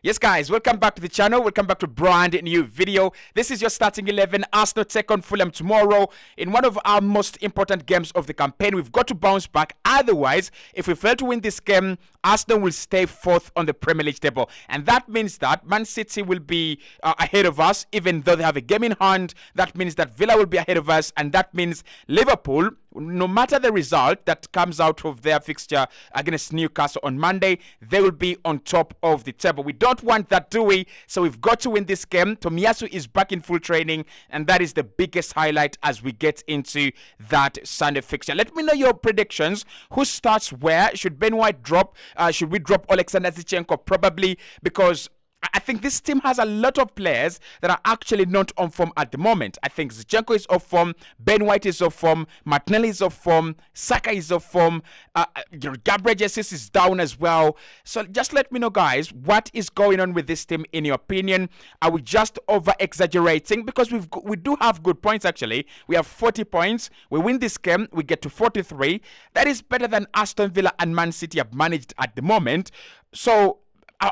Yes, guys, welcome back to the channel. Welcome back to brand new video. This is your starting 11. Arsenal take on Fulham tomorrow in one of our most important games of the campaign. We've got to bounce back. Otherwise, if we fail to win this game, Arsenal will stay fourth on the Premier League table. And that means that Man City will be ahead of us, even though they have a game in hand. That means that Villa will be ahead of us. And that means Liverpool, no matter the result that comes out of their fixture against Newcastle on Monday, they will be on top of the table. We don't want that, do we? So we've got to win this game. Tomiyasu is back in full training, and that is the biggest highlight as we get into that Sunday fixture. Let me know your predictions. Who starts where? Should Ben White drop? Should we drop Alexander Zinchenko? Probably, because I think this team has a lot of players that are actually not on form at the moment. I think Zinchenko is off form, Ben White is off form, Martinelli is off form, Saka is off form, Gabriel Jesus is down as well. So just let me know, guys, what is going on with this team in your opinion? Are we just over-exaggerating? Because we do have good points, actually. We have 40 points. We win this game, we get to 43. That is better than Aston Villa and Man City have managed at the moment. So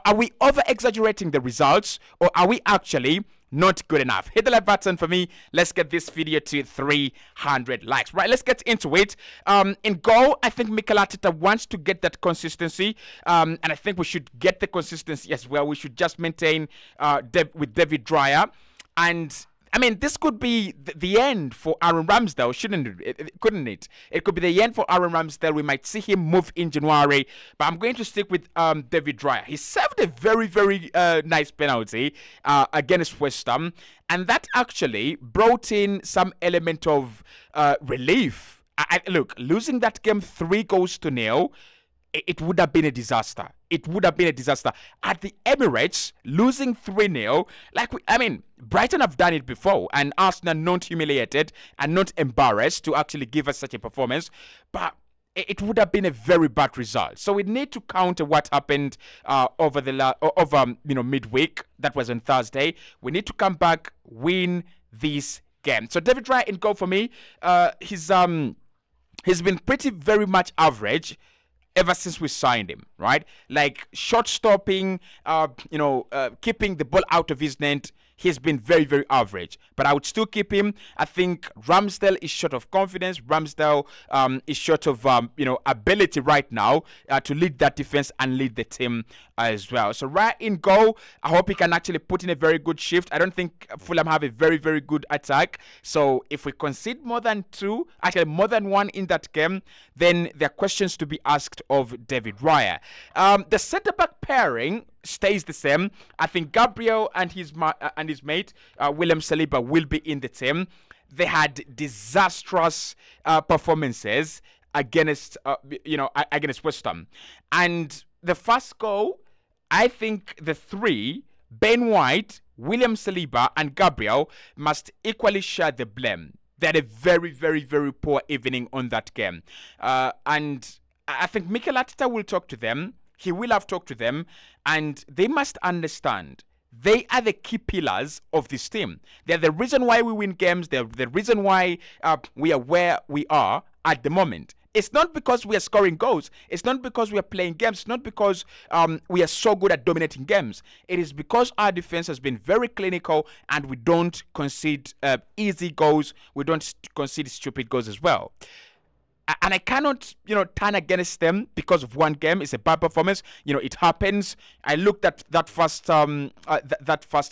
are we over-exaggerating the results, or are we actually not good enough? Hit the like button for me. Let's get this video to 300 likes. Right, let's get into it. In goal, I think Mikel Arteta wants to get that consistency, and I think we should get the consistency as well. We should just maintain with David Raya. And I mean, this could be the end for Aaron Ramsdale, shouldn't it? Couldn't it? It could be the end for Aaron Ramsdale. We might see him move in January, but I'm going to stick with David Raya. He served a very, very nice penalty against West Ham, and that actually brought in some element of relief. Look, losing that game 3-0, it would have been a disaster. It would have been a disaster. At the Emirates, losing 3-0, Brighton have done it before, and Arsenal not humiliated and not embarrassed to actually give us such a performance, but it would have been a very bad result. So we need to counter what happened over midweek. That was on Thursday. We need to come back, win this game. So David Raya in goal for me. He's been very much average ever since we signed him, right? Like shot stopping, keeping the ball out of his net. He's been very, very average, but I would still keep him. I think Ramsdale is short of confidence. Ramsdale is short of ability right now to lead that defense and lead the team as well. So right in goal, I hope he can actually put in a very good shift. I don't think Fulham have a very, very good attack. So if we concede more than more than one in that game, then there are questions to be asked of David Raya. The centre-back pairing stays the same. I think Gabriel and his mate William Saliba will be in the team. They had disastrous performances against West Ham, and the first goal, I think the three, Ben White, William Saliba, and Gabriel, must equally share the blame. They had a very, very, very poor evening on that game, and I think Mikel Arteta will talk to them. He will have talked to them, and they must understand they are the key pillars of this team. They're the reason why we win games. They're the reason why we are where we are at the moment. It's not because we are scoring goals. It's not because we are playing games. It's not because we are so good at dominating games. It is because our defense has been very clinical, and we don't concede easy goals. We don't concede stupid goals as well. And I cannot, turn against them because of one game. It's a bad performance. It happens. I looked at that first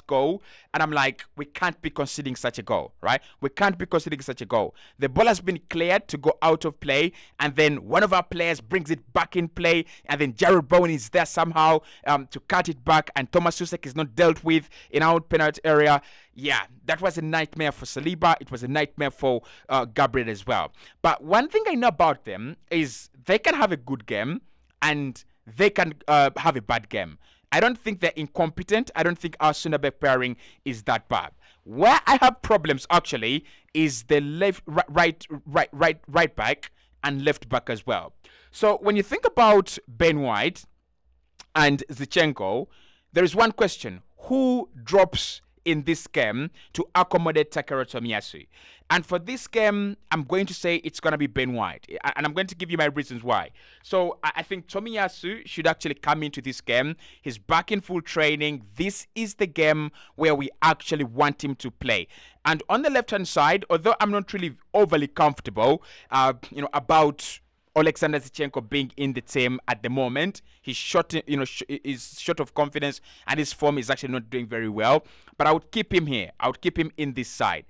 goal, and I'm like, we can't be conceding such a goal, right? We can't be conceding such a goal. The ball has been cleared to go out of play, and then one of our players brings it back in play, and then Jared Bowen is there somehow to cut it back, and Thomas Susek is not dealt with in our penalty area. Yeah, that was a nightmare for Saliba. It was a nightmare for Gabriel as well. But one thing I know about them is they can have a good game and they can have a bad game. I don't think they're incompetent. I don't think our centre-back pairing is that bad. Where I have problems actually is the right back and left back as well. So when you think about Ben White and Zinchenko, there is one question: who drops in this game to accommodate Takero Tomiyasu. And for this game, I'm going to say it's going to be Ben White. And I'm going to give you my reasons why. So I think Tomiyasu should actually come into this game. He's back in full training. This is the game where we actually want him to play. And on the left-hand side, although I'm not really overly comfortable, about Alexander Zinchenko being in the team at the moment, he's short, is short of confidence, and his form is actually not doing very well. But I would keep him here. I would keep him in this side.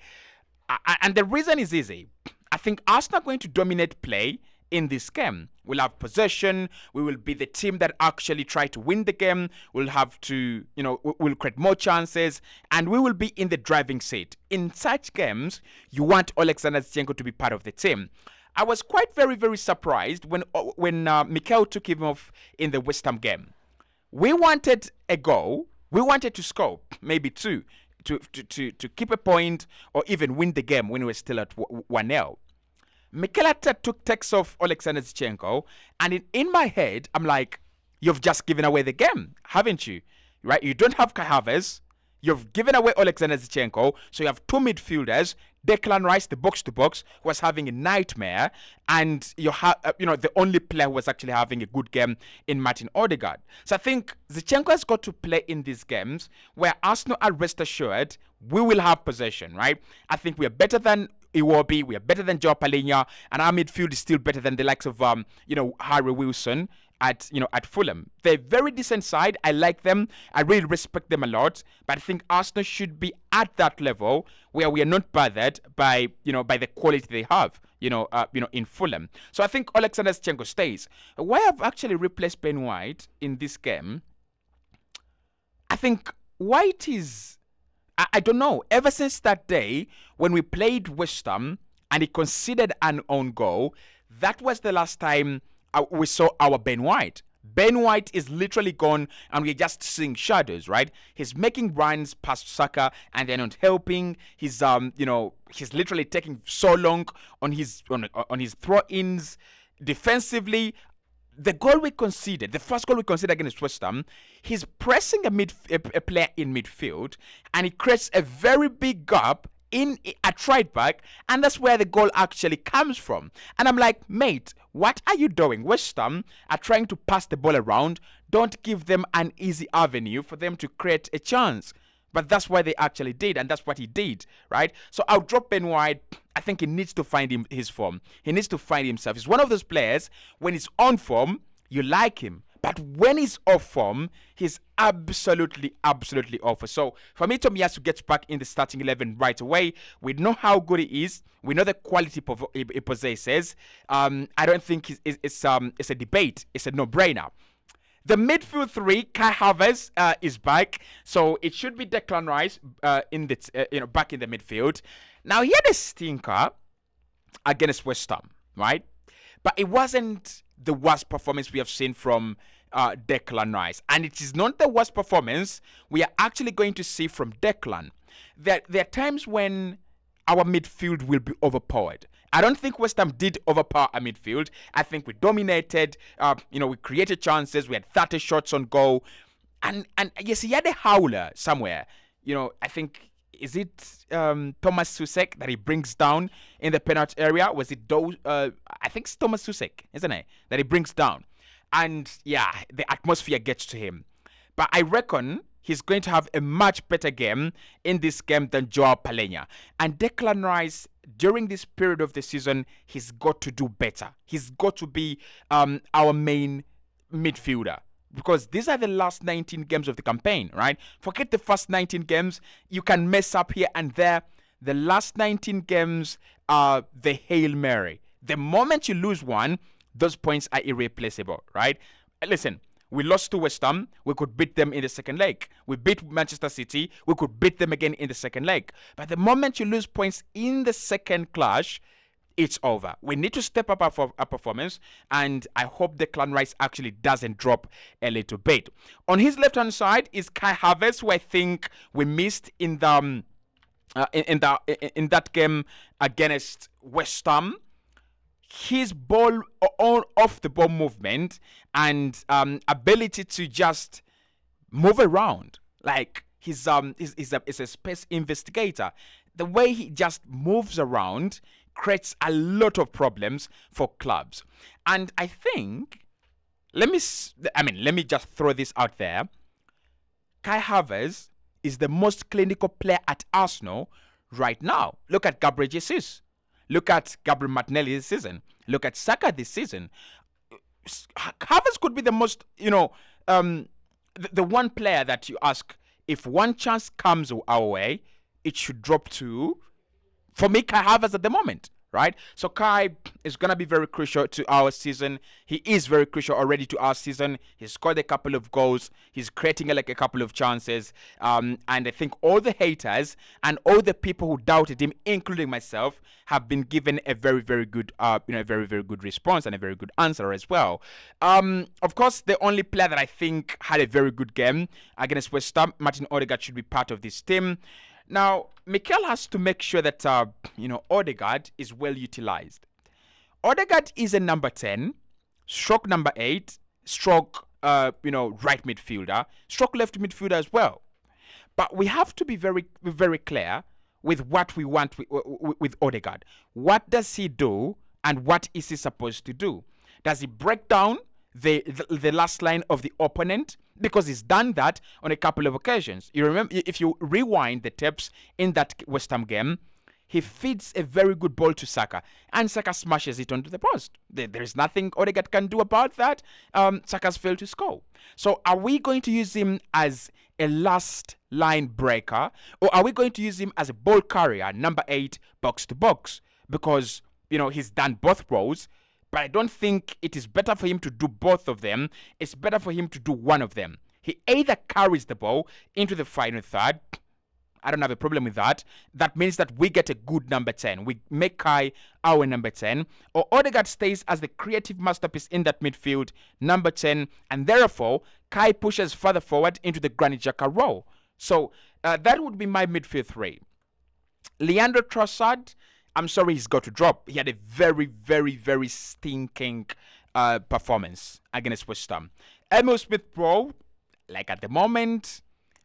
And the reason is easy. I think Arsenal are going to dominate play in this game. We'll have possession. We will be the team that actually try to win the game. We'll have to, we'll create more chances, and we will be in the driving seat. In such games, you want Alexander Zinchenko to be part of the team. I was quite very, very surprised when Mikel took him off in the West Ham game. We wanted a goal. We wanted to score, maybe two, to keep a point or even win the game when we were still at 1-0. Mikel takes off Alexander Zinchenko, and in my head, I'm like, you've just given away the game, haven't you? Right? You don't have Kai Havertz. You've given away Alexander Zinchenko, so you have two midfielders. Declan Rice, the box-to-box, was having a nightmare, and you have, the only player who was actually having a good game in Martin Odegaard. So I think Zinchenko has got to play in these games where Arsenal are rest assured we will have possession, right? I think we are better than Iwobi, we are better than Joao Palhinha, and our midfield is still better than the likes of, Harry Wilson at Fulham. They're very decent side. I like them. I really respect them a lot. But I think Arsenal should be at that level where we are not bothered by the quality they have, in Fulham. So I think Alexander Zinchenko stays. Why I've actually replaced Ben White in this game, I think White is, I don't know, ever since that day when we played West Ham and he conceded an own goal, that was the last time we saw our Ben White. Ben White is literally gone, and we're just seeing shadows, right? He's making runs past Saka, and they're not helping. He's he's literally taking so long on his throw-ins defensively. The goal we conceded, the first goal we conceded against West Ham, he's pressing a player in midfield, and he creates a very big gap at right back, and that's where the goal actually comes from. And I'm like, mate, what are you doing? West Ham are trying to pass the ball around. Don't give them an easy avenue for them to create a chance. But that's what they actually did, and that's what he did, right? So I'll drop Ben White. I think he needs to find his form. He needs to find himself. He's one of those players, when he's on form, you like him. But when he's off form, he's absolutely off. So for me, Tomiyasu gets back in the starting 11 right away. We know how good he is. We know the quality he possesses. I don't think it's a debate. It's a no-brainer. The midfield three, Kai Havertz is back, so it should be Declan Rice back in the midfield. Now he had a stinker against West Ham, right? But it wasn't the worst performance we have seen from Declan Rice, and it is not the worst performance we are actually going to see from Declan. There are times when our midfield will be overpowered. I don't think West Ham did overpower our midfield. I think we dominated. We created chances. We had 30 shots on goal, and yes, he had a howler somewhere. I think, is it Thomas Susek that he brings down in the penalty area? Was it I think it's Thomas Susek, isn't it, that he brings down? And yeah, the atmosphere gets to him. But I reckon he's going to have a much better game in this game than Joao Palhinha. And Declan Rice, during this period of the season, he's got to do better. He's got to be our main midfielder. Because these are the last 19 games of the campaign, right? Forget the first 19 games. You can mess up here and there. The last 19 games are the Hail Mary. The moment you lose one, those points are irreplaceable, right? Listen, we lost to West Ham. We could beat them in the second leg. We beat Manchester City. We could beat them again in the second leg. But the moment you lose points in the second clash, it's over. We need to step up our performance, and I hope Declan Rice actually doesn't drop a little bit. On his left-hand side is Kai Havertz, who I think we missed in that game against West Ham. His ball off the ball movement and ability to just move around, like he's a space investigator. The way he just moves around creates a lot of problems for clubs. And I think, let me just throw this out there. Kai Havertz is the most clinical player at Arsenal right now. Look at Gabriel Jesus. Look at Gabriel Martinelli this season. Look at Saka this season. Havertz could be the most, the one player that you ask, if one chance comes our way, it should drop to, for me, Kai Havertz at the moment. Right? So Kai is going to be very crucial to our season. He is very crucial already to our season. He's scored a couple of goals. He's creating a couple of chances. And I think all the haters and all the people who doubted him, including myself, have been given a very, very good, very, very good response and a very good answer as well. Of course, the only player that I think had a very good game against West Ham, Martin Odegaard, should be part of this team. Now, Mikel has to make sure that, Odegaard is well utilized. Odegaard is a number 10, stroke number 8, stroke, right midfielder, stroke left midfielder as well. But we have to be very, very clear with what we want with Odegaard. What does he do and what is he supposed to do? Does he break down the last line of the opponent? Because he's done that on a couple of occasions. You remember, if you rewind the tapes in that West Ham game, he feeds a very good ball to Saka, and Saka smashes it onto the post. There is nothing Odegaard can do about that. Saka's failed to score. So are we going to use him as a last line breaker, or are we going to use him as a ball carrier, number 8, box to box? Because, he's done both roles. But I don't think it is better for him to do both of them. It's better for him to do one of them. He either carries the ball into the final third. I don't have a problem with that. That means that we get a good number 10. We make Kai our number 10. Or Odegaard stays as the creative masterpiece in that midfield, number 10. And therefore, Kai pushes further forward into the Granit Xhaka role. So that would be my midfield 3. Leandro Trossard, I'm sorry, he's got to drop. He had a very, very, very stinking performance against West Ham. Emil Smith-Rowe, at the moment,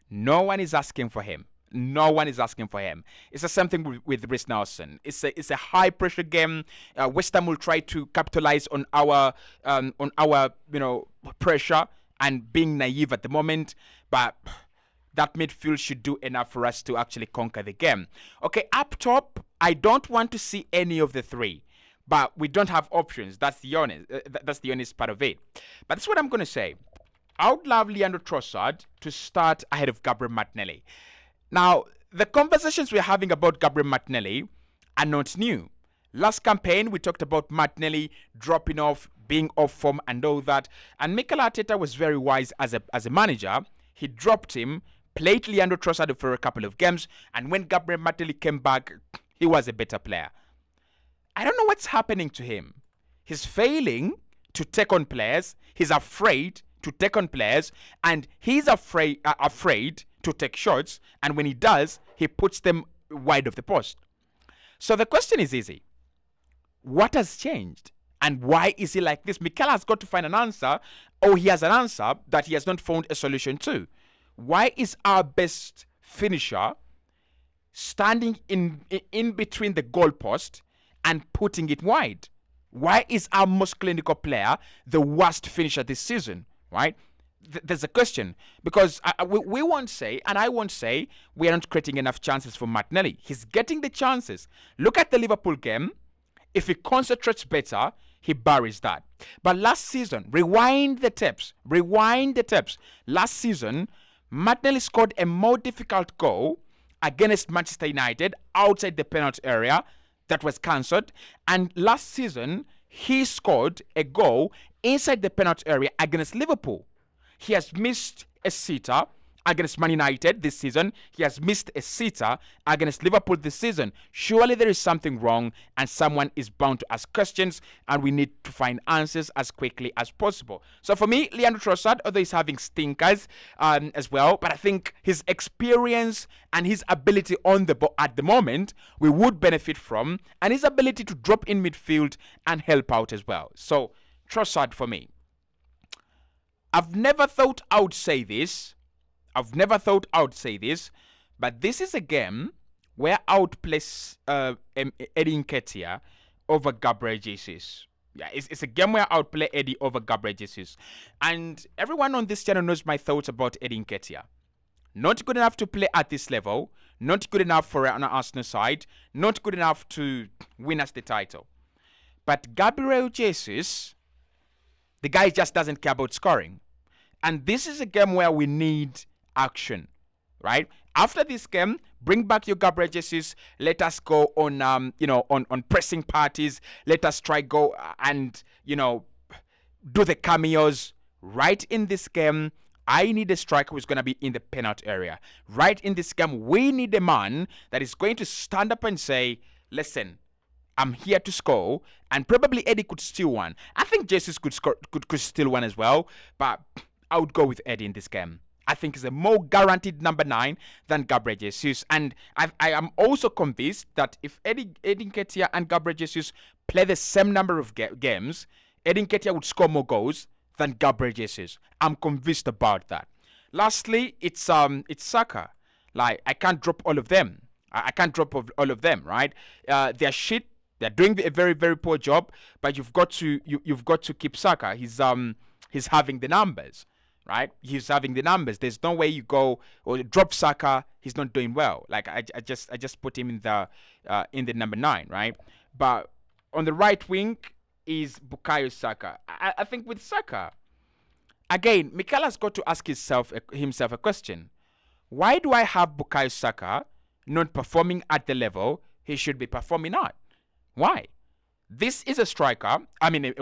no one is asking for him. No one is asking for him. It's the same thing with Reece Nelson. It's a high pressure game. West Ham will try to capitalize on our pressure and being naive at the moment, but that midfield should do enough for us to actually conquer the game. Okay, up top, I don't want to see any of the 3, but we don't have options. That's the honest part of it. But that's what I'm going to say. I would love Leandro Trossard to start ahead of Gabriel Martinelli. Now, the conversations we're having about Gabriel Martinelli are not new. Last campaign, we talked about Martinelli dropping off, being off form and all that. And Mikel Arteta was very wise as a manager. He dropped him, played Leandro Trossard for a couple of games, and when Gabriel Martinelli came back, he was a better player. I don't know what's happening to him. He's failing to take on players. He's afraid to take on players, and he's afraid to take shots, and when he does, he puts them wide of the post. So the question is easy. What has changed? And why is he like this? Mikel has got to find an answer, or he has an answer that he has not found a solution to. Why is our best finisher standing in between the goalpost and putting it wide? Why is our most clinical player the worst finisher this season? Right? There's a question, because we won't say, and I won't say, we are not creating enough chances for Martinelli. He's getting the chances. Look at the Liverpool game. If he concentrates better, he buries that. But last season, rewind the tapes. Last season, Martinelli scored a more difficult goal against Manchester United outside the penalty area that was cancelled. And last season, he scored a goal inside the penalty area against Liverpool. He has missed a sitter against Man United this season. He has missed a sitter against Liverpool this season. Surely there is something wrong, and someone is bound to ask questions, and we need to find answers as quickly as possible. So for me, Leandro Trossard, although he's having stinkers as well, but I think his experience and his ability on the ball at the moment, we would benefit from, and his ability to drop in midfield and help out as well. So Trossard for me. I've never thought I would say this. I've never thought I would say this, but this is a game where I would place Eddie Nketiah over Gabriel Jesus. Yeah, it's a game where I would play Eddie over Gabriel Jesus. And everyone on this channel knows my thoughts about Eddie Nketiah. Not good enough to play at this level. Not good enough for an Arsenal side. Not good enough to win us the title. But Gabriel Jesus, the guy just doesn't care about scoring. And this is a game where we need action, right? After this game, bring back your Gabriel Jesus. Let us go on, on pressing parties. Let us try go and, do the cameos. Right in this game, I need a striker who's going to be in the penalty area. Right in this game, we need a man that is going to stand up and say, listen, I'm here to score, and probably Eddie could steal one. I think Jesus could steal one as well, but I would go with Eddie in this game. I think he's a more guaranteed number 9 than Gabriel Jesus. And I am also convinced that if Eddie Nketiah and Gabriel Jesus play the same number of games, Eddie Nketiah would score more goals than Gabriel Jesus. I'm convinced about that. Lastly, it's Saka. Like, I can't drop all of them. I can't drop all of them, right? They're shit. They're doing a very, very poor job, but you've got to keep Saka. He's having the numbers. Right, he's having the numbers. There's no way you go or drop Saka. He's not doing well. Like I just put him in the number 9, right? But on the right wing is Bukayo Saka. I think with Saka, again, Mikel has got to ask himself a question: why do I have Bukayo Saka not performing at the level he should be performing at? Why? This is a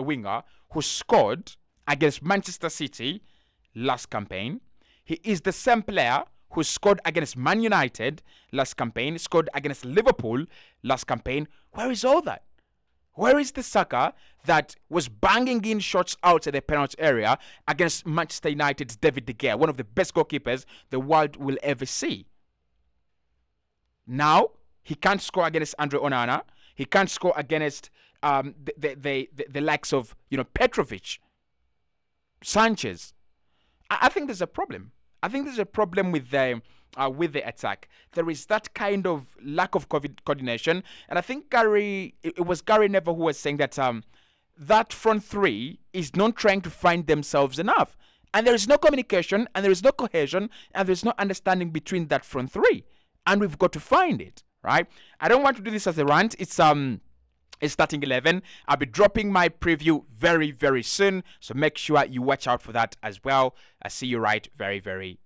winger who scored against Manchester City last campaign. He is the same player who scored against Man United last campaign, scored against Liverpool last campaign. Where is all that? Where is the Saka that was banging in shots outside the penalty area against Manchester United's David De Gea, one of the best goalkeepers the world will ever see? Now, he can't score against Andre Onana. He can't score against the likes of Petrovic, Sanchez. I think there's a problem. I think there's a problem with the attack. There is that kind of lack of coordination, and I think it was Gary Neville who was saying that that front three is not trying to find themselves enough, and there is no communication, and there is no cohesion, and there is no understanding between that front three, and we've got to find it, right? I don't want to do this as a rant. It's starting 11. I'll be dropping my preview very, very soon. So make sure you watch out for that as well. I'll see you right very, very